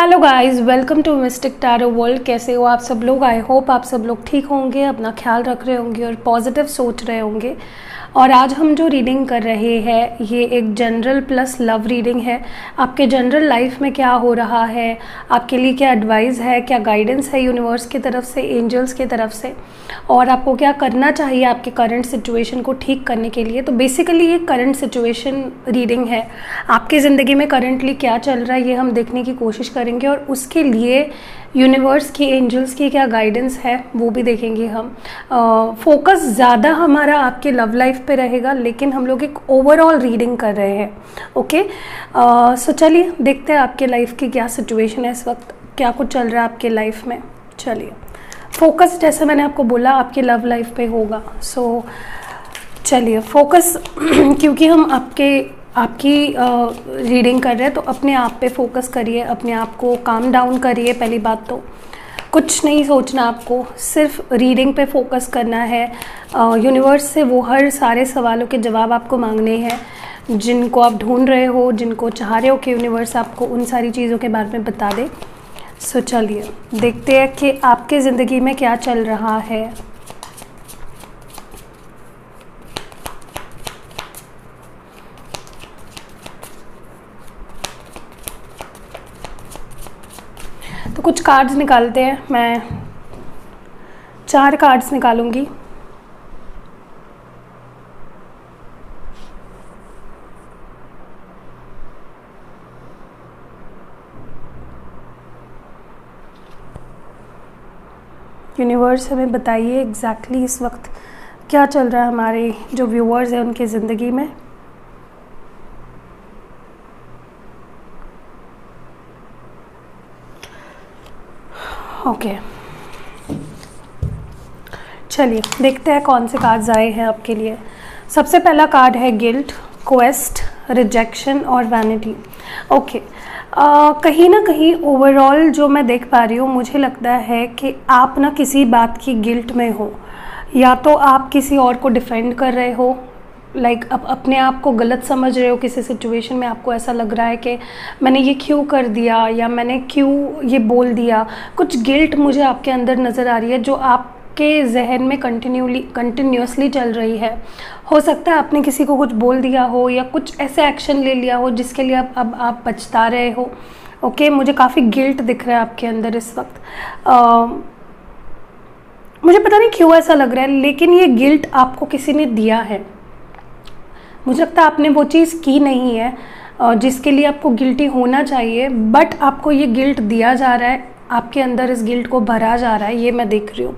Hello guys, welcome to mystic tarot world. कैसे हो आप सब लोग? आई होप आप सब लोग ठीक होंगे, अपना ख्याल रख रहे होंगे और पॉजिटिव सोच रहे होंगे। और आज हम जो रीडिंग कर रहे हैं ये एक जनरल प्लस लव रीडिंग है। आपके जनरल लाइफ में क्या हो रहा है, आपके लिए क्या एडवाइस है, क्या गाइडेंस है यूनिवर्स की तरफ से, एंजल्स की तरफ से, और आपको क्या करना चाहिए आपके करंट सिचुएशन को ठीक करने के लिए। तो बेसिकली ये करंट सिचुएशन रीडिंग है। आपकी ज़िंदगी में करंटली क्या चल रहा है ये हम देखने की कोशिश करेंगे और उसके लिए यूनिवर्स की, एंजल्स की क्या गाइडेंस है वो भी देखेंगे हम। फोकस ज़्यादा हमारा आपके लव लाइफ पे रहेगा, लेकिन हम लोग एक ओवरऑल रीडिंग कर रहे हैं। ओके, सो चलिए देखते हैं आपके लाइफ की क्या सिचुएशन है इस वक्त, क्या कुछ चल रहा है आपके लाइफ में। चलिए, फोकस जैसे मैंने आपको बोला आपके लव लाइफ पे होगा। सो चलिए फोकस क्योंकि हम आपकी रीडिंग कर रहे हैं तो अपने आप पे फोकस करिए, अपने आप को काम डाउन करिए। पहली बात तो कुछ नहीं सोचना, आपको सिर्फ रीडिंग पे फोकस करना है। यूनिवर्स से वो हर सारे सवालों के जवाब आपको मांगने हैं जिनको आप ढूंढ रहे हो, जिनको चाह रहे हो कि यूनिवर्स आपको उन सारी चीज़ों के बारे में बता दे। सो चलिए देखते हैं कि आपके ज़िंदगी में क्या चल रहा है। तो कुछ कार्ड्स निकालते हैं, मैं 4 कार्ड्स निकालूंगी। यूनिवर्स हमें बताइए एग्जैक्टली इस वक्त क्या चल रहा है हमारे जो व्यूअर्स हैं उनकी ज़िंदगी में। ओके, चलिए देखते हैं कौन से कार्ड्स आए हैं आपके लिए। सबसे पहला कार्ड है गिल्ट, क्वेस्ट, रिजेक्शन और वैनिटी। ओके, कहीं ना कहीं ओवरऑल जो मैं देख पा रही हूँ, मुझे लगता है कि आप ना किसी बात की गिल्ट में हो, या तो आप किसी और को डिफेंड कर रहे हो, लाइक अब अपने आप को गलत समझ रहे हो किसी सिचुएशन में। आपको ऐसा लग रहा है कि मैंने ये क्यों कर दिया या मैंने क्यों ये बोल दिया। कुछ गिल्ट मुझे आपके अंदर नज़र आ रही है जो आपके जहन में कंटिन्यूसली चल रही है। हो सकता है आपने किसी को कुछ बोल दिया हो या कुछ ऐसे एक्शन ले लिया हो जिसके लिए अब आप पछता रहे हो। ओके, मुझे काफ़ी गिल्ट दिख रहा है आपके अंदर इस वक्त। मुझे पता नहीं क्यों ऐसा लग रहा है, लेकिन ये गिल्ट आपको किसी ने दिया है। मुझे लगता है आपने वो चीज़ की नहीं है जिसके लिए आपको गिल्टी होना चाहिए, बट आपको ये गिल्ट दिया जा रहा है, आपके अंदर इस गिल्ट को भरा जा रहा है, ये मैं देख रही हूँ।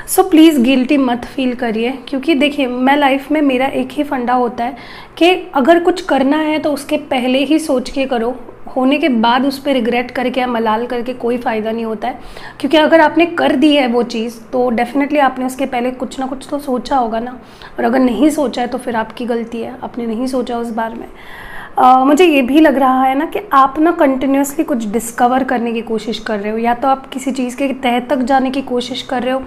सो प्लीज़ गिल्टी मत फील करिए, क्योंकि देखिए मैं लाइफ में मेरा एक ही फंडा होता है कि अगर कुछ करना है तो उसके पहले ही सोच के करो, होने के बाद उस पर रिग्रेट करके या मलाल करके कोई फ़ायदा नहीं होता है। क्योंकि अगर आपने कर दी है वो चीज़ तो डेफिनेटली आपने उसके पहले कुछ ना कुछ तो सोचा होगा ना, और अगर नहीं सोचा है तो फिर आपकी गलती है, आपने नहीं सोचा उस बारे में। मुझे ये भी लग रहा है ना कि आप ना कंटिन्यूसली कुछ डिस्कवर करने की कोशिश कर रहे हो, या तो आप किसी चीज़ के तह तक जाने की कोशिश कर रहे हो,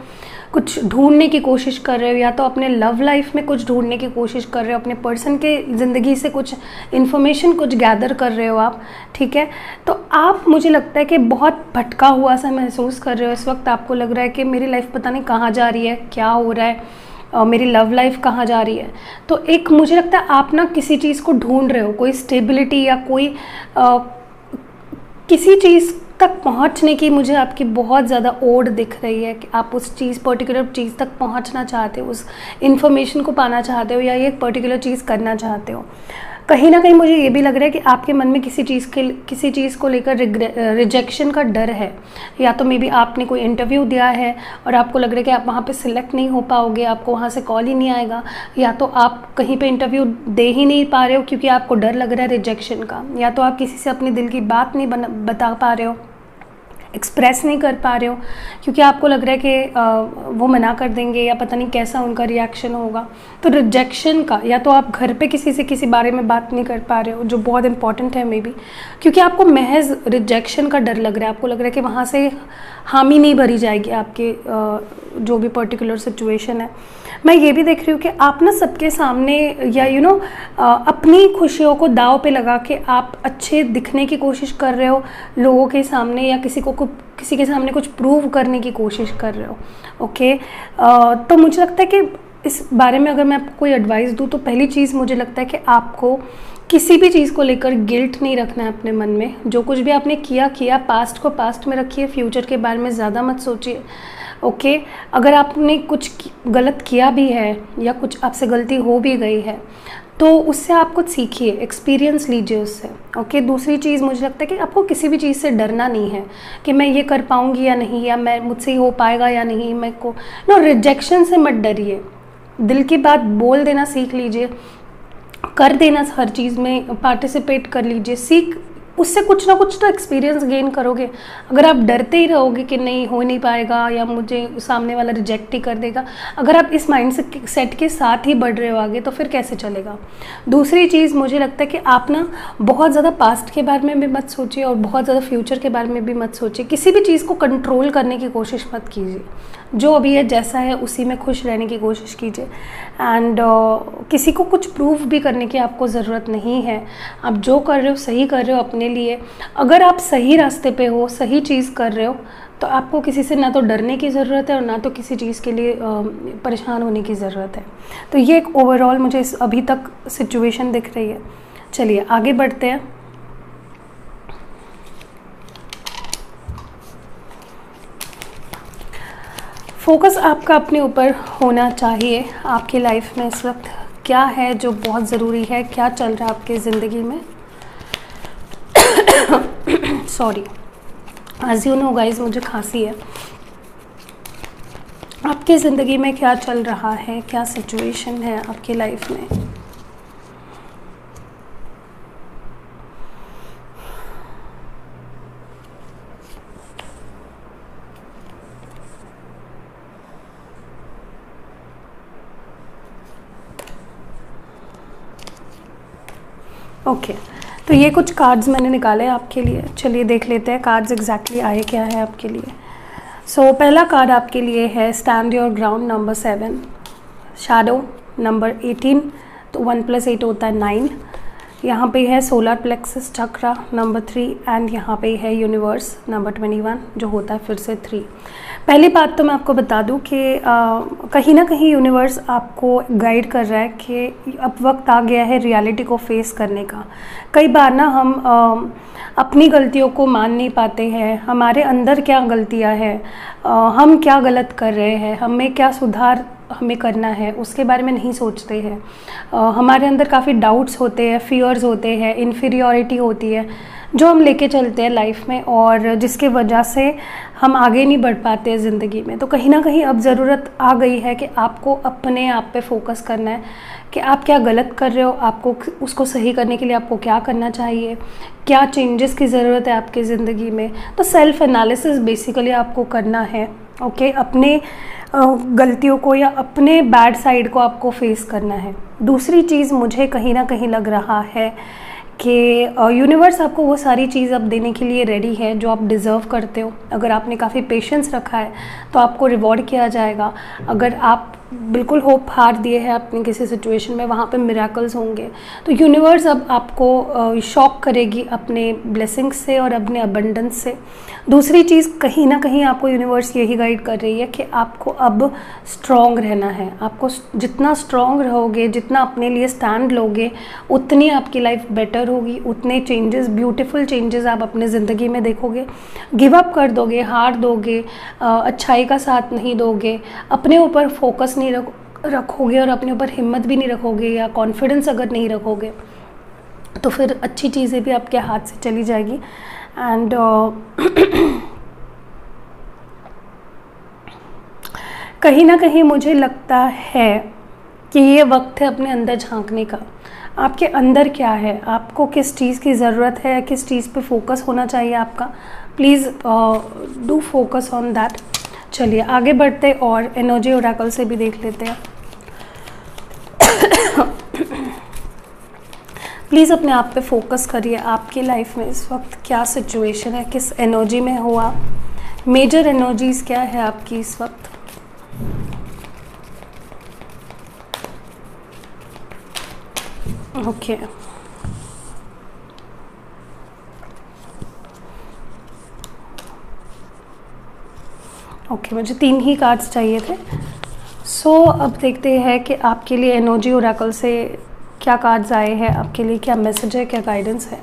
कुछ ढूंढने की कोशिश कर रहे हो, या तो अपने लव लाइफ में कुछ ढूंढने की कोशिश कर रहे हो, अपने पर्सन के ज़िंदगी से कुछ इन्फॉर्मेशन कुछ गैदर कर रहे हो आप। ठीक है, तो आप, मुझे लगता है कि बहुत भटका हुआ सा महसूस कर रहे हो इस वक्त। आपको लग रहा है कि मेरी लाइफ पता नहीं कहाँ जा रही है, क्या हो रहा है, मेरी लव लाइफ कहाँ जा रही है। तो एक मुझे लगता है आप ना किसी चीज़ को ढूंढ रहे हो, कोई स्टेबिलिटी या कोई किसी चीज़ तक पहुंचने की मुझे आपकी बहुत ज़्यादा ओढ़ दिख रही है कि आप उस चीज़, पर्टिकुलर चीज़ तक पहुंचना चाहते हो, उस इन्फॉर्मेशन को पाना चाहते हो, या ये पर्टिकुलर चीज़ करना चाहते हो। कहीं ना कहीं मुझे ये भी लग रहा है कि आपके मन में किसी चीज़ को लेकर रिजेक्शन का डर है, या तो मे बी आपने कोई इंटरव्यू दिया है और आपको लग रहा है कि आप वहाँ पे सिलेक्ट नहीं हो पाओगे, आपको वहाँ से कॉल ही नहीं आएगा, या तो आप कहीं पे इंटरव्यू दे ही नहीं पा रहे हो क्योंकि आपको डर लग रहा है रिजेक्शन का, या तो आप किसी से अपने दिल की बात नहीं बता पा रहे हो, एक्सप्रेस नहीं कर पा रहे हो क्योंकि आपको लग रहा है कि वो मना कर देंगे या पता नहीं कैसा उनका रिएक्शन होगा। तो रिजेक्शन का, या तो आप घर पे किसी से किसी बारे में बात नहीं कर पा रहे हो जो बहुत इंपॉर्टेंट है मे बी, क्योंकि आपको महज रिजेक्शन का डर लग रहा है। आपको लग रहा है कि वहाँ से हामी नहीं भरी जाएगी आपके जो भी पर्टिकुलर सिचुएशन है। मैं ये भी देख रही हूँ कि आप ना सबके सामने या अपनी खुशियों को दांव पे लगा के आप अच्छे दिखने की कोशिश कर रहे हो लोगों के सामने, या किसी के सामने कुछ प्रूव करने की कोशिश कर रहे हो। ओके, तो मुझे लगता है कि इस बारे में अगर मैं आपको कोई एडवाइस दूँ तो पहली चीज़ मुझे लगता है कि आपको किसी भी चीज़ को लेकर गिल्ट नहीं रखना है अपने मन में। जो कुछ भी आपने किया पास्ट को पास्ट में रखिए, फ्यूचर के बारे में ज़्यादा मत सोचिए। ओके, अगर आपने कुछ गलत किया भी है या कुछ आपसे गलती हो भी गई है तो उससे आप कुछ सीखिए, एक्सपीरियंस लीजिए उससे। ओके, दूसरी चीज़ मुझे लगता है कि आपको किसी भी चीज़ से डरना नहीं है कि मैं ये कर पाऊँगी या नहीं, या मैं मुझसे हो पाएगा या नहीं। रिजेक्शन से मत डरिए, दिल की बात बोल देना सीख लीजिए, कर देना, हर चीज़ में पार्टिसिपेट कर लीजिए, उससे कुछ ना कुछ तो एक्सपीरियंस गेन करोगे। अगर आप डरते ही रहोगे कि नहीं हो नहीं पाएगा या मुझे सामने वाला रिजेक्ट ही कर देगा, अगर आप इस माइंड सेट के साथ ही बढ़ रहे हो आगे तो फिर कैसे चलेगा। दूसरी चीज़ मुझे लगता है कि आप ना बहुत ज़्यादा पास्ट के बारे में भी मत सोचिए और बहुत ज़्यादा फ्यूचर के बारे में भी मत सोचिए। किसी भी चीज़ को कंट्रोल करने की कोशिश मत कीजिए, जो अभी है जैसा है उसी में खुश रहने की कोशिश कीजिए। एंड किसी को कुछ प्रूव भी करने की आपको ज़रूरत नहीं है। आप जो कर रहे हो सही कर रहे हो अपने लिए। अगर आप सही रास्ते पे हो, सही चीज़ कर रहे हो, तो आपको किसी से ना तो डरने की ज़रूरत है और ना तो किसी चीज़ के लिए परेशान होने की ज़रूरत है। तो ये एक ओवरऑल मुझे अभी तक सिचुएशन दिख रही है। चलिए आगे बढ़ते हैं। फोकस आपका अपने ऊपर होना चाहिए। आपकी लाइफ में इस वक्त क्या है जो बहुत ज़रूरी है, क्या चल रहा है आपकी ज़िंदगी में। Sorry, as you know guys, मुझे खांसी है। आपकी ज़िंदगी में क्या चल रहा है, क्या सिचुएशन है आपकी लाइफ में। ओके, तो ये कुछ कार्ड्स मैंने निकाले आपके लिए। चलिए देख लेते हैं कार्ड्स एग्जैक्टली आए क्या है आपके लिए। पहला कार्ड आपके लिए है stand your ground number 7, shadow number 18, तो 1 + 8 होता है 9। यहाँ पे है solar plexus chakra number 3 and यहाँ पे है यूनिवर्स नंबर 21 जो होता है फिर से 3। पहली बात तो मैं आपको बता दूं कि कहीं ना कहीं यूनिवर्स आपको गाइड कर रहा है कि अब वक्त आ गया है रियलिटी को फेस करने का। कई बार ना हम अपनी गलतियों को मान नहीं पाते हैं, हमारे अंदर क्या गलतियां हैं, हम क्या गलत कर रहे हैं, हमें क्या सुधार हमें करना है, उसके बारे में नहीं सोचते हैं। हमारे अंदर काफ़ी डाउट्स होते हैं, फियर्स होते हैं, इन्फीरियॉरिटी होती है जो हम लेके चलते हैं लाइफ में, और जिसके वजह से हम आगे नहीं बढ़ पाते हैं ज़िंदगी में। तो कहीं ना कहीं अब ज़रूरत आ गई है कि आपको अपने आप पे फोकस करना है कि आप क्या गलत कर रहे हो, आपको उसको सही करने के लिए आपको क्या करना चाहिए, क्या चेंजेस की ज़रूरत है आपकी ज़िंदगी में। तो सेल्फ एनालिसिस बेसिकली आपको करना है। ओके, अपने गलतियों को या अपने बैड साइड को आपको फेस करना है। दूसरी चीज़ मुझे कहीं ना कहीं लग रहा है कि यूनिवर्स आपको वो सारी चीज़ अब देने के लिए रेडी है जो आप डिज़र्व करते हो। अगर आपने काफ़ी पेशेंस रखा है तो आपको रिवॉर्ड किया जाएगा। अगर आप बिल्कुल होप हार दिए हैं अपनी किसी सिचुएशन में, वहाँ पे मिरेकल्स होंगे। तो यूनिवर्स अब आपको शॉक करेगी अपने ब्लेसिंग्स से और अपने अबंडेंस से। दूसरी चीज़ कहीं ना कहीं आपको यूनिवर्स यही गाइड कर रही है कि आपको अब स्ट्रॉन्ग रहना है। आपको जितना स्ट्रॉन्ग रहोगे, जितना अपने लिए स्टैंड लोगे, उतनी आपकी लाइफ बेटर होगी, उतने चेंजेस, ब्यूटीफुल चेंजेस आप अपने ज़िंदगी में देखोगे। गिव अप कर दोगे, हार दोगे, अच्छाई का साथ नहीं दोगे, अपने ऊपर फोकस नहीं रखोगे और अपने ऊपर हिम्मत भी नहीं रखोगे या कॉन्फिडेंस अगर नहीं रखोगे तो फिर अच्छी चीज़ें भी आपके हाथ से चली जाएगी। एंड कहीं ना कहीं मुझे लगता है कि ये वक्त है अपने अंदर झांकने का। आपके अंदर क्या है, आपको किस चीज़ की ज़रूरत है, किस चीज़ पे फोकस होना चाहिए आपका। Please do focus on that. चलिए आगे बढ़ते और एनर्जी ओरेकल से भी देख लेते हैं। प्लीज़ अपने आप पे फोकस करिए। आपकी लाइफ में इस वक्त क्या सिचुएशन है, किस एनर्जी में हो आप, मेजर एनर्जीज़ क्या है आपकी इस वक्त। ओके ओके, मुझे 3 ही कार्ड्स चाहिए थे। सो अब देखते हैं कि आपके लिए एनर्जी ओरेकल से क्या कार्ड्स आए हैं, आपके लिए क्या मैसेज है, क्या गाइडेंस है।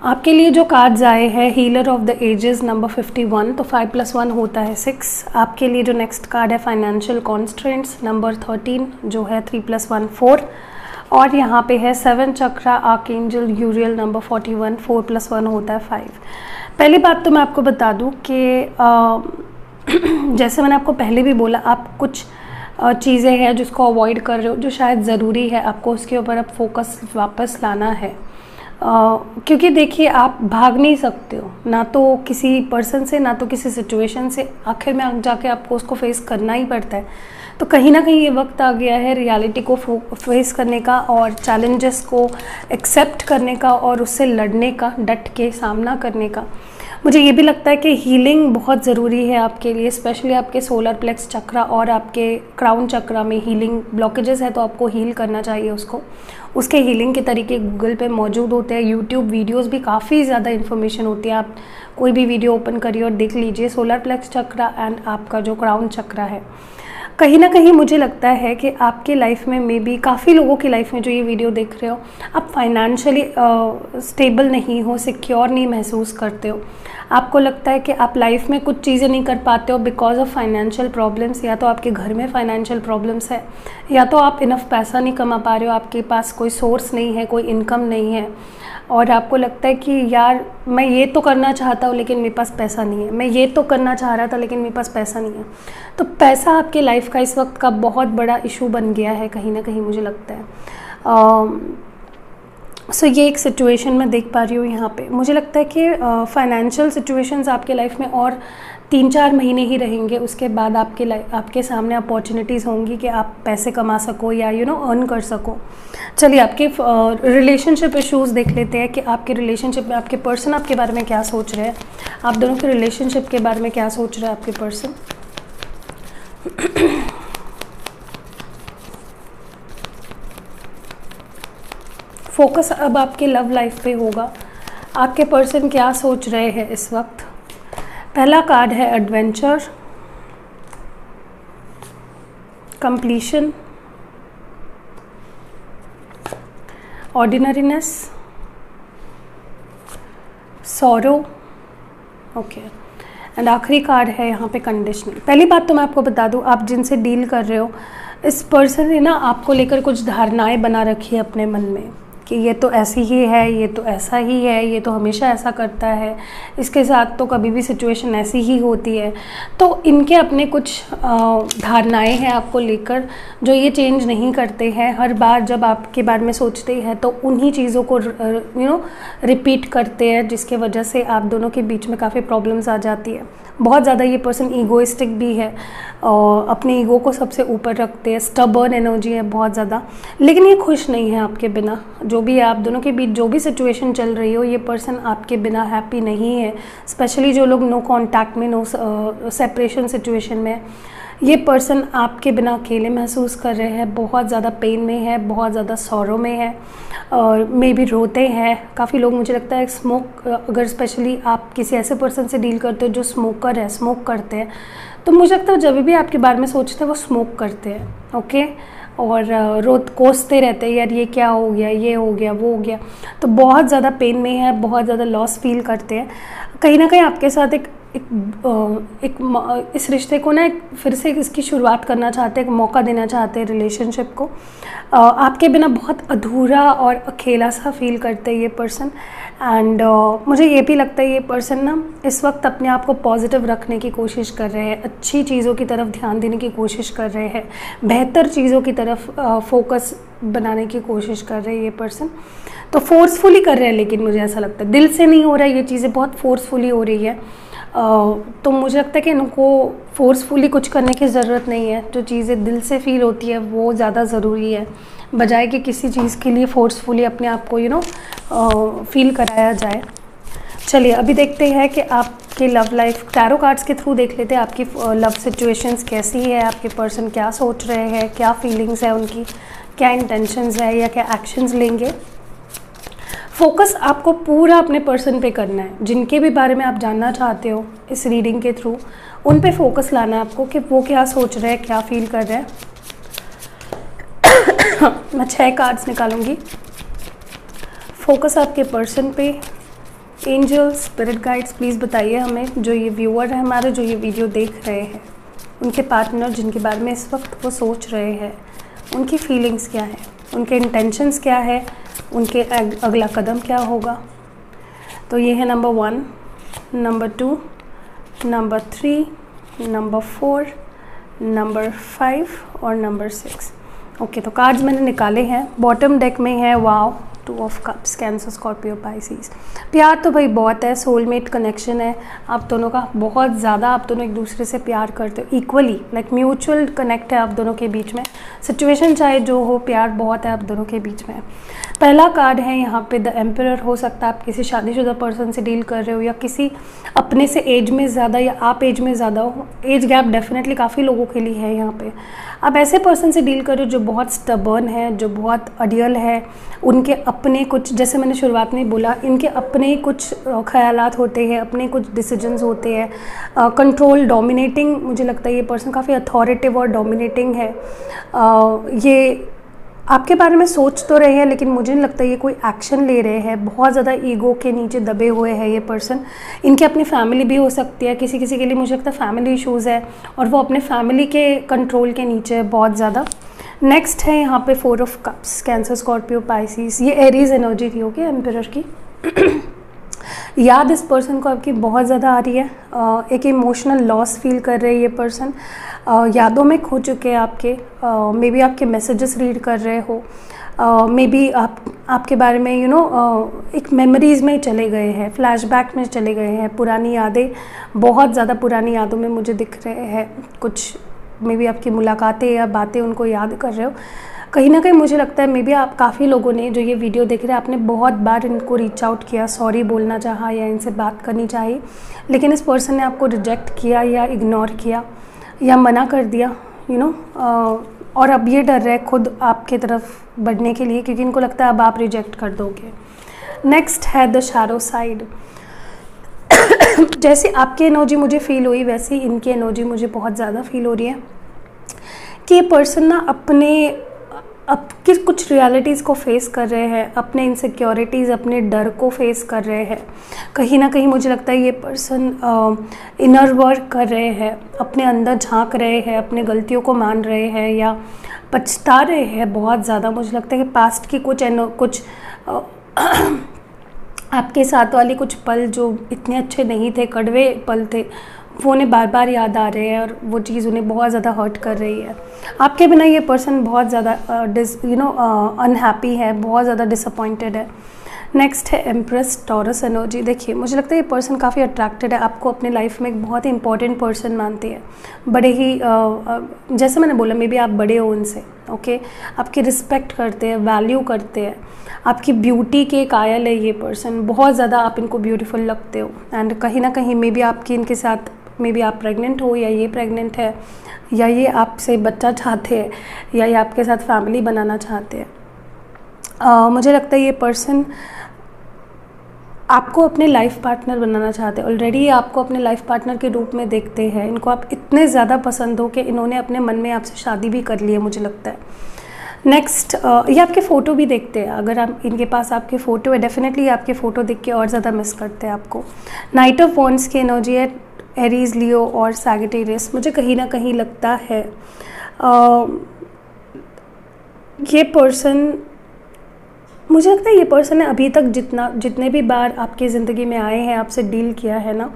आपके लिए जो कार्ड्स आए हैं, healer of the ages number 51, तो 5 + 1 होता है 6। आपके लिए जो नेक्स्ट कार्ड है फाइनेंशियल कॉन्स्ट्रेंट्स नंबर 13, जो है 3 + 1 4। और यहाँ पे है 7 चक्रा आर्कएंजल यूरियल नंबर 41, 4 + 1 होता है 5। पहली बात तो मैं आपको बता दूँ कि जैसे मैंने आपको पहले भी बोला, आप कुछ चीज़ें हैं जिसको अवॉइड कर रहे हो, जो शायद ज़रूरी है, आपको उसके ऊपर अब फोकस वापस लाना है। क्योंकि देखिए, आप भाग नहीं सकते हो ना तो किसी पर्सन से, ना तो किसी सिचुएशन से। आखिर में जाके आपको उसको फेस करना ही पड़ता है। तो कहीं ना कहीं ये वक्त आ गया है रियलिटी को फेस करने का और चैलेंजेस को एक्सेप्ट करने का और उससे लड़ने का, डट के सामना करने का। मुझे ये भी लगता है कि हीलिंग बहुत ज़रूरी है आपके लिए, स्पेशली आपके सोलर प्लेक्स चक्रा और आपके क्राउन चक्रा में हीलिंग ब्लॉकेजेस है, तो आपको हील करना चाहिए उसको। उसके हीलिंग के तरीके गूगल पे मौजूद होते हैं, यूट्यूब वीडियोस भी काफ़ी ज़्यादा इन्फॉर्मेशन होती है। आप कोई भी वीडियो ओपन करिए और देख लीजिए सोलर प्लेक्स चक्रा एंड आपका जो क्राउन चक्रा है। कहीं ना कहीं मुझे लगता है कि आपके लाइफ में, मे बी काफ़ी लोगों की लाइफ में जो ये वीडियो देख रहे हो, आप फाइनेंशियली स्टेबल नहीं हो, सिक्योर नहीं महसूस करते हो। आपको लगता है कि आप लाइफ में कुछ चीज़ें नहीं कर पाते हो बिकॉज ऑफ फाइनेंशियल प्रॉब्लम्स। या तो आपके घर में फाइनेंशियल प्रॉब्लम्स है, या तो आप इनफ पैसा नहीं कमा पा रहे हो, आपके पास कोई सोर्स नहीं है, कोई इनकम नहीं है। और आपको लगता है कि यार, मैं ये तो करना चाहता हूँ लेकिन मेरे पास पैसा नहीं है, मैं ये तो करना चाह रहा था लेकिन मेरे पास पैसा नहीं है। तो पैसा आपके लाइफ का इस वक्त का बहुत बड़ा इशू बन गया है कहीं ना कहीं, मुझे लगता है। सो ये एक सिचुएशन मैं देख पा रही हूँ यहाँ पे। मुझे लगता है कि फाइनेंशियल सिचुएशंस आपके लाइफ में और 3-4 महीने ही रहेंगे। उसके बाद आपके सामने अपॉर्चुनिटीज़ होंगी कि आप पैसे कमा सको या अर्न कर सको। चलिए, आपके रिलेशनशिप इश्यूज़ देख लेते हैं कि आपके रिलेशनशिप में आपके पर्सन आपके बारे में क्या सोच रहे हैं। आप दोनों के रिलेशनशिप के बारे में क्या सोच रहे हैं आपके पर्सन। फोकस अब आपके लव लाइफ पे होगा। आपके पर्सन क्या सोच रहे हैं इस वक्त। पहला कार्ड है adventure, completion, ordinariness, sorrow, okay, and आखिरी कार्ड है यहाँ पे कंडीशनल। पहली बात तो मैं आपको बता दूँ, आप जिनसे डील कर रहे हो, इस पर्सन ने ना आपको लेकर कुछ धारणाएं बना रखी है अपने मन में कि ये तो ऐसी ही है, ये तो ऐसा ही है, ये तो हमेशा ऐसा करता है, इसके साथ तो कभी भी सिचुएशन ऐसी ही होती है। तो इनके अपने कुछ धारणाएं हैं आपको लेकर, जो ये चेंज नहीं करते हैं। हर बार जब आपके बारे में सोचते हैं तो उन्हीं चीज़ों को रिपीट करते हैं, जिसके वजह से आप दोनों के बीच में काफ़ी प्रॉब्लम्स आ जाती है। बहुत ज़्यादा ये पर्सन ईगोइस्टिक भी है और अपने ईगो को सबसे ऊपर रखते हैं, स्टबर्न एनर्जी है बहुत ज़्यादा। लेकिन ये खुश नहीं है आपके बिना। जो भी आप दोनों के बीच जो भी सिचुएशन चल रही हो, ये पर्सन आपके बिना हैप्पी नहीं है। स्पेशली जो लोग नो कांटेक्ट में, नो सेपरेशन सिचुएशन में, ये पर्सन आपके बिना अकेले महसूस कर रहे हैं, बहुत ज़्यादा पेन में है, बहुत ज़्यादा सॉरो में है और मे भी रोते हैं। काफ़ी लोग, मुझे लगता है स्मोक, अगर स्पेशली आप किसी ऐसे पर्सन से डील करते हो जो स्मोकर है, स्मोक करते हैं, तो मुझे लगता है जब भी आपके बारे में सोचते हैं वो स्मोक करते हैं, ओके, और कोसते रहते हैं, यार ये क्या हो गया, ये हो गया, वो हो गया। तो बहुत ज़्यादा पेन में है, बहुत ज़्यादा लॉस फील करते हैं। कहीं ना कहीं आपके साथ इस रिश्ते को ना फिर से इसकी शुरुआत करना चाहते हैं, एक मौका देना चाहते हैं रिलेशनशिप को। आपके बिना बहुत अधूरा और अकेला सा फील करते हैं ये पर्सन। एंड मुझे ये भी लगता है ये पर्सन ना इस वक्त अपने आप को पॉजिटिव रखने की कोशिश कर रहे हैं, अच्छी चीज़ों की तरफ ध्यान देने की कोशिश कर रहे हैं, बेहतर चीज़ों की तरफ फोकस बनाने की कोशिश कर रहे हैं ये पर्सन। तो फोर्सफुली कर रहे हैं, लेकिन मुझे ऐसा लगता है दिल से नहीं हो रहा है, ये चीज़ें बहुत फोर्सफुली हो रही है। तो मुझे लगता है कि इनको फोर्सफुली कुछ करने की ज़रूरत नहीं है। जो चीज़ें दिल से फील होती है वो ज़्यादा ज़रूरी है, बजाय कि किसी चीज़ के लिए फोर्सफुली अपने आप को फील कराया जाए। चलिए, अभी देखते हैं कि आपकी लव लाइफ टैरो कार्ड्स के थ्रू देख लेते हैं आपकी लव सिचुएशंस कैसी है, आपके पर्सन क्या सोच रहे हैं, क्या फीलिंग्स है उनकी, क्या इंटेंशंस है या क्या एक्शंस लेंगे। फोकस आपको पूरा अपने पर्सन पे करना है। जिनके भी बारे में आप जानना चाहते हो इस रीडिंग के थ्रू, उन पे फोकस लाना है आपको कि वो क्या सोच रहे हैं, क्या फील कर रहे हैं। मैं 6 कार्ड्स निकालूंगी। फोकस आपके पर्सन पे। एंजल्स, स्पिरिट गाइड्स, प्लीज़ बताइए हमें, जो ये व्यूअर है हमारे, जो ये वीडियो देख रहे हैं, उनके पार्टनर जिनके बारे में इस वक्त वो सोच रहे हैं, उनकी फीलिंग्स क्या है, उनके इंटेंशंस क्या है, उनके अगला कदम क्या होगा। तो ये है number 1, number 2, number 3, number 4, number 5 और नंबर 6। ओके, तो कार्ड्स मैंने निकाले हैं। बॉटम डेक में है wow, 2 of cups, cancer, Scorpio, Pisces. प्यार तो भाई बहुत है, सोलमेट कनेक्शन है आप दोनों का, बहुत ज़्यादा आप दोनों एक दूसरे से प्यार करते हो, इक्वली, लाइक म्यूचुअल कनेक्ट है आप दोनों के बीच में। सिचुएशन चाहे जो हो, प्यार बहुत है आप दोनों के बीच में। पहला कार्ड है यहाँ पे द एम्परर। हो सकता है आप किसी शादीशुदा पर्सन से डील कर रहे हो या किसी अपने से एज में ज़्यादा या आप एज में ज़्यादा हो। एज गैप डेफिनेटली काफ़ी लोगों के लिए है यहाँ पे। आप ऐसे पर्सन से डील कर रहे हो जो बहुत स्टबर्न है, जो बहुत अडियल है। उनके अपने कुछ, जैसे मैंने शुरुआत में बोला, इनके अपने कुछ ख़यालात होते हैं, अपने कुछ डिसीजंस होते हैं। कंट्रोल, डोमिनेटिंग, मुझे लगता है ये पर्सन काफ़ी अथॉरिटिव और डोमिनेटिंग है। ये आपके बारे में सोच तो रहे हैं लेकिन मुझे नहीं लगता ये कोई एक्शन ले रहे हैं। बहुत ज़्यादा ईगो के नीचे दबे हुए हैं ये पर्सन। इनकी अपनी फैमिली भी हो सकती है, किसी किसी के लिए मुझे लगता है फैमिली इश्यूज़ है और वो अपने फैमिली के कंट्रोल के नीचे है बहुत ज़्यादा। नेक्स्ट है यहाँ पे 4 of cups, cancer, Scorpio, Pisces. ये एरीज एनर्जी थी ओके, एम्परर की। याद इस पर्सन को आपकी बहुत ज़्यादा आ रही है। एक इमोशनल लॉस फील कर रहे हैं ये पर्सन। यादों में खो चुके हैं आपके। मे बी आपके मैसेजेस रीड कर रहे हो। मे बी आपके बारे में एक मेमोरीज़ में चले गए हैं, फ्लैशबैक में चले गए हैं। पुरानी यादें, बहुत ज़्यादा पुरानी यादों में मुझे दिख रहे हैं कुछ। मे बी आपकी मुलाकातें या बातें उनको याद कर रहे हो। कहीं ना कहीं मुझे लगता है मे बी आप काफ़ी लोगों ने जो ये वीडियो देख रहे हैं, आपने बहुत बार इनको रीच आउट किया, सॉरी बोलना चाहा या इनसे बात करनी चाहिए, लेकिन इस पर्सन ने आपको रिजेक्ट किया या इग्नोर किया या मना कर दिया और अब ये डर रहे हैं खुद आपकी तरफ बढ़ने के लिए, क्योंकि इनको लगता है अब आप रिजेक्ट कर दोगे। नेक्स्ट है द शैडो साइड। जैसे आपकी एनर्जी मुझे फील हुई वैसे ही इनकी एनर्जी मुझे बहुत ज़्यादा फील हो रही है कि ये पर्सन ना आपकी कुछ रियलिटीज़ को फेस कर रहे हैं, अपने इनसिक्योरिटीज़, अपने डर को फेस कर रहे हैं। कहीं ना कहीं मुझे लगता है ये पर्सन इनर वर्क कर रहे हैं, अपने अंदर झांक रहे हैं, अपने गलतियों को मान रहे हैं या पछता रहे हैं बहुत ज़्यादा। मुझे लगता है कि पास्ट की कुछ आपके साथ वाले कुछ पल जो इतने अच्छे नहीं थे, कड़वे पल थे, वो उन्हें बार बार याद आ रहे हैं और वो चीज़ उन्हें बहुत ज़्यादा हर्ट कर रही है। आपके बिना ये पर्सन बहुत ज़्यादा अनहैप्पी है, बहुत ज़्यादा डिसअपॉइंटेड है। नेक्स्ट है एम्प्रेस, टॉरस एनर्जी। देखिए मुझे लगता है ये पर्सन काफ़ी अट्रैक्टेड है, आपको अपने लाइफ में एक बहुत ही इंपॉर्टेंट पर्सन मानती है। बड़े ही जैसे मैंने बोला, मे बी आप बड़े हो उनसे, ओके, आपकी रिस्पेक्ट करते हैं, वैल्यू करते हैं, आपकी ब्यूटी के कायल है ये पर्सन। बहुत ज़्यादा आप इनको ब्यूटीफुल लगते हो एंड कहीं ना कहीं मे बी आपकी इनके साथ, मे बी आप प्रेग्नेंट हो या ये प्रेग्नेंट है या ये आपसे बच्चा चाहते हैं या ये आपके साथ फैमिली बनाना चाहते हैं। मुझे लगता है ये पर्सन आपको अपने लाइफ पार्टनर बनाना चाहते हैं। ऑलरेडी आपको अपने लाइफ पार्टनर के रूप में देखते हैं। इनको आप इतने ज़्यादा पसंद हो कि इन्होंने अपने मन में आपसे शादी भी कर ली है मुझे लगता है। नेक्स्ट ये आपके फ़ोटो भी देखते हैं। अगर आप इनके पास आपके फ़ोटो है, डेफिनेटली आपके फ़ोटो देख के और ज़्यादा मिस करते हैं आपको। नाइट ऑफ वॉन्ड्स की एनर्जी है, एरीज, लियो और सैजिटेरियस। मुझे कहीं ना कहीं लगता है ये पर्सन, मुझे लगता है ये पर्सन ने अभी तक जितने भी बार आपकी ज़िंदगी में आए हैं, आपसे डील किया है ना,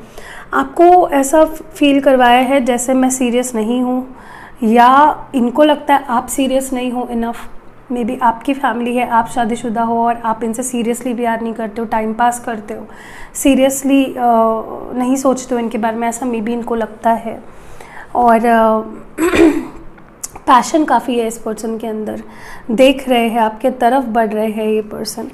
आपको ऐसा फील करवाया है जैसे मैं सीरियस नहीं हूँ, या इनको लगता है आप सीरियस नहीं हो इनफ। मे बी आपकी फैमिली है, आप शादीशुदा हो और आप इनसे सीरियसली प्यार नहीं करते हो, टाइम पास करते हो, सीरियसली नहीं सोचते हो इनके बारे में, ऐसा मे बी इनको लगता है। और पैशन काफ़ी है इस पर्सन के अंदर, देख रहे हैं आपके तरफ बढ़ रहे हैं ये पर्सन।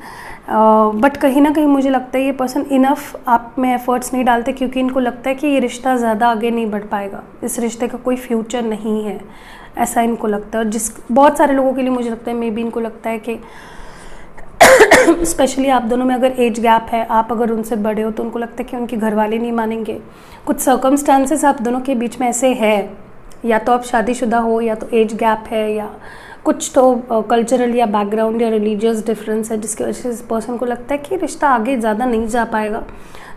बट कहीं ना कहीं मुझे लगता है ये पर्सन इनफ आप में एफर्ट्स नहीं डालते, क्योंकि इनको लगता है कि ये रिश्ता ज़्यादा आगे नहीं बढ़ पाएगा, इस रिश्ते का कोई फ्यूचर नहीं है। ऐसा इनको लगता है। और बहुत सारे लोगों के लिए मुझे लगता है, मे बी इनको लगता है कि स्पेशली आप दोनों में अगर एज गैप है, आप अगर उनसे बड़े हो, तो उनको लगता है कि उनके घर वाले नहीं मानेंगे। कुछ सर्कमस्टांसेस आप दोनों के बीच में ऐसे है, या तो आप शादीशुदा हो, या तो एज गैप है, या कुछ तो कल्चरल या बैकग्राउंड या रिलीजियस डिफरेंस है, जिसकी वजह से इस पर्सन को लगता है कि रिश्ता आगे ज़्यादा नहीं जा पाएगा,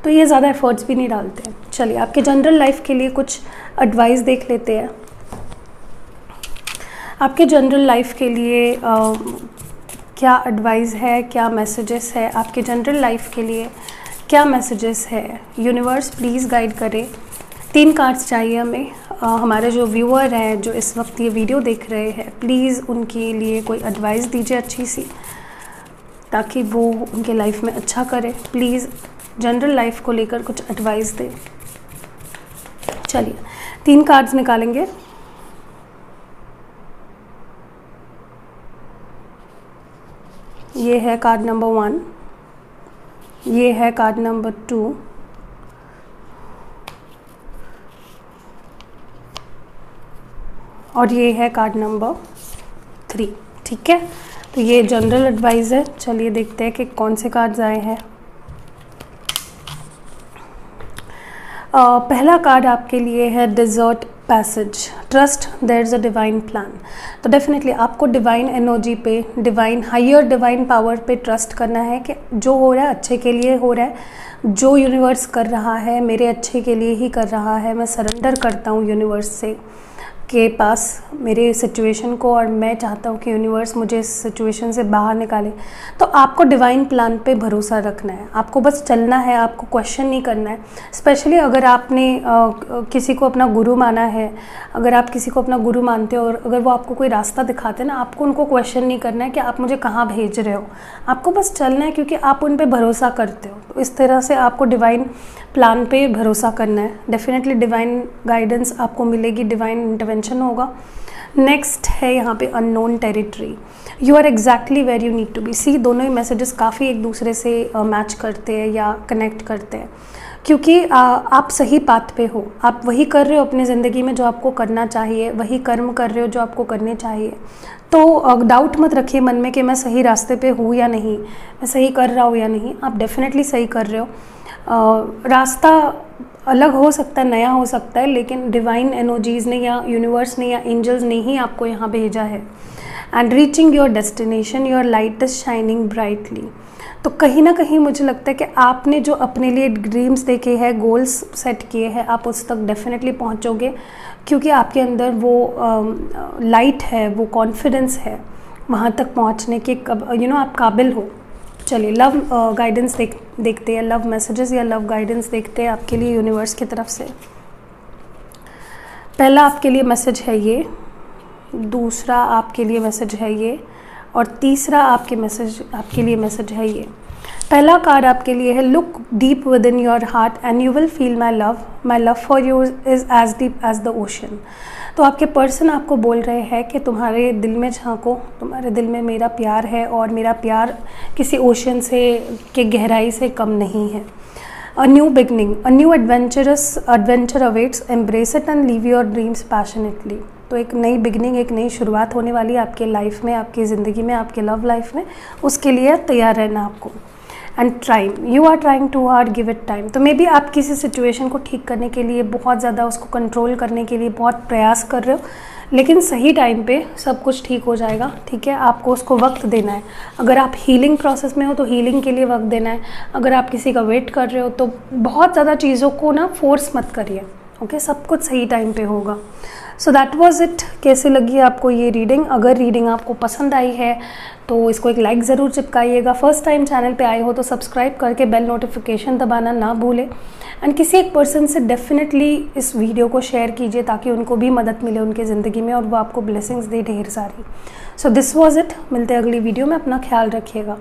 तो ये ज़्यादा एफर्ट्स भी नहीं डालते हैं। चलिए आपके जनरल लाइफ के लिए कुछ एडवाइस देख लेते हैं। आपके जनरल लाइफ के लिए क्या एडवाइस है, क्या मैसेजेस है, आपके जनरल लाइफ के लिए क्या मैसेजेस है। यूनिवर्स प्लीज़ गाइड करें। 3 कार्ड्स चाहिए हमें। हमारे जो व्यूअर हैं, जो इस वक्त ये वीडियो देख रहे हैं, प्लीज़ उनके लिए कोई एडवाइस दीजिए अच्छी सी, ताकि वो उनके लाइफ में अच्छा करें। प्लीज़ जनरल लाइफ को लेकर कुछ एडवाइस दें। चलिए 3 कार्ड्स निकालेंगे। ये है कार्ड नंबर 1, ये है कार्ड नंबर 2, और ये है कार्ड नंबर 3। ठीक है, तो ये जनरल एडवाइस है। चलिए देखते हैं कि कौन से कार्ड्स आए हैं। पहला कार्ड आपके लिए है desert passage. Trust there is a divine plan. तो डेफिनेटली आपको डिवाइन एनर्जी पे, डिवाइन हायर डिवाइन पावर पे ट्रस्ट करना है कि जो हो रहा है अच्छे के लिए हो रहा है, जो यूनिवर्स कर रहा है मेरे अच्छे के लिए ही कर रहा है। मैं सरेंडर करता हूँ यूनिवर्स से के पास मेरे सिचुएशन को, और मैं चाहता हूँ कि यूनिवर्स मुझे इस सिचुएशन से बाहर निकाले। तो आपको डिवाइन प्लान पे भरोसा रखना है, आपको बस चलना है, आपको क्वेश्चन नहीं करना है। स्पेशली अगर आपने किसी को अपना गुरु माना है, अगर आप किसी को अपना गुरु मानते हो, और अगर वो आपको कोई रास्ता दिखाते हैं ना, आपको उनको क्वेश्चन नहीं करना है कि आप मुझे कहाँ भेज रहे हो, आपको बस चलना है, क्योंकि आप उन पर भरोसा करते हो। तो इस तरह से आपको डिवाइन प्लान पे भरोसा करना है। डेफिनेटली डिवाइन गाइडेंस आपको मिलेगी, डिवाइन इंटरवेंशन होगा। नेक्स्ट है यहाँ पे unknown territory. You are exactly where you need to be. See, दोनों ही मैसेजेस काफ़ी एक दूसरे से मैच करते हैं या कनेक्ट करते हैं, क्योंकि आप सही पाथ पे हो, आप वही कर रहे हो अपनी ज़िंदगी में जो आपको करना चाहिए, वही कर्म कर रहे हो जो आपको करने चाहिए। तो डाउट मत रखिए मन में कि मैं सही रास्ते पे हूँ या नहीं, मैं सही कर रहा हूँ या नहीं। आप डेफिनेटली सही कर रहे हो। रास्ता अलग हो सकता है, नया हो सकता है, लेकिन डिवाइन एनर्जीज़ ने या यूनिवर्स ने या एंजल्स ने ही आपको यहाँ भेजा है। And reaching your destination, your light is shining brightly. तो कहीं ना कहीं मुझे लगता है कि आपने जो अपने लिए ड्रीम्स देखे हैं, गोल्स सेट किए हैं, आप उस तक डेफिनेटली पहुँचोगे, क्योंकि आपके अंदर वो लाइट है, वो कॉन्फिडेंस है वहाँ तक पहुँचने के, आप काबिल हो। चलिए लव गाइडेंस देखते हैं, लव मैसेजेस या लव गाइडेंस देखते हैं आपके लिए यूनिवर्स की तरफ से। पहला आपके लिए मैसेज है ये, दूसरा आपके लिए मैसेज है ये, और तीसरा आपके लिए मैसेज है ये। पहला कार्ड आपके लिए है, look deep within your heart and you will feel my love for you is as deep as the ocean. तो आपके पर्सन आपको बोल रहे हैं कि तुम्हारे दिल में झांको, तुम्हारे दिल में मेरा प्यार है, और मेरा प्यार किसी ओशन से के गहराई से कम नहीं है। A new beginning, a new adventure awaits, embrace it and leave your dreams passionately. तो एक नई बिगनिंग, एक नई शुरुआत होने वाली है आपके लाइफ में, आपकी ज़िंदगी में, आपके लव लाइफ में। उसके लिए तैयार रहना आपको। And time, you are trying too hard, give it time. तो मे बी आप किसी सिचुएशन को ठीक करने के लिए बहुत ज़्यादा, उसको कंट्रोल करने के लिए बहुत प्रयास कर रहे हो, लेकिन सही टाइम पे सब कुछ ठीक हो जाएगा। ठीक है, आपको उसको वक्त देना है। अगर आप हीलिंग प्रोसेस में हो तो हीलिंग के लिए वक्त देना है। अगर आप किसी का वेट कर रहे हो तो बहुत ज़्यादा चीज़ों को ना फोर्स मत करिए। ओके, सब कुछ सही टाइम पे होगा। So that was it. कैसे लगी आपको ये रीडिंग? अगर रीडिंग आपको पसंद आई है तो इसको एक लाइक ज़रूर चिपकाइएगा। फर्स्ट टाइम चैनल पे आए हो तो सब्सक्राइब करके बेल नोटिफिकेशन दबाना ना भूलें। एंड किसी एक पर्सन से डेफिनेटली इस वीडियो को शेयर कीजिए ताकि उनको भी मदद मिले उनके ज़िंदगी में और वो आपको ब्लेसिंग्स दे ढेर सारी। So this was it. मिलते हैं अगली वीडियो में। अपना ख्याल रखिएगा।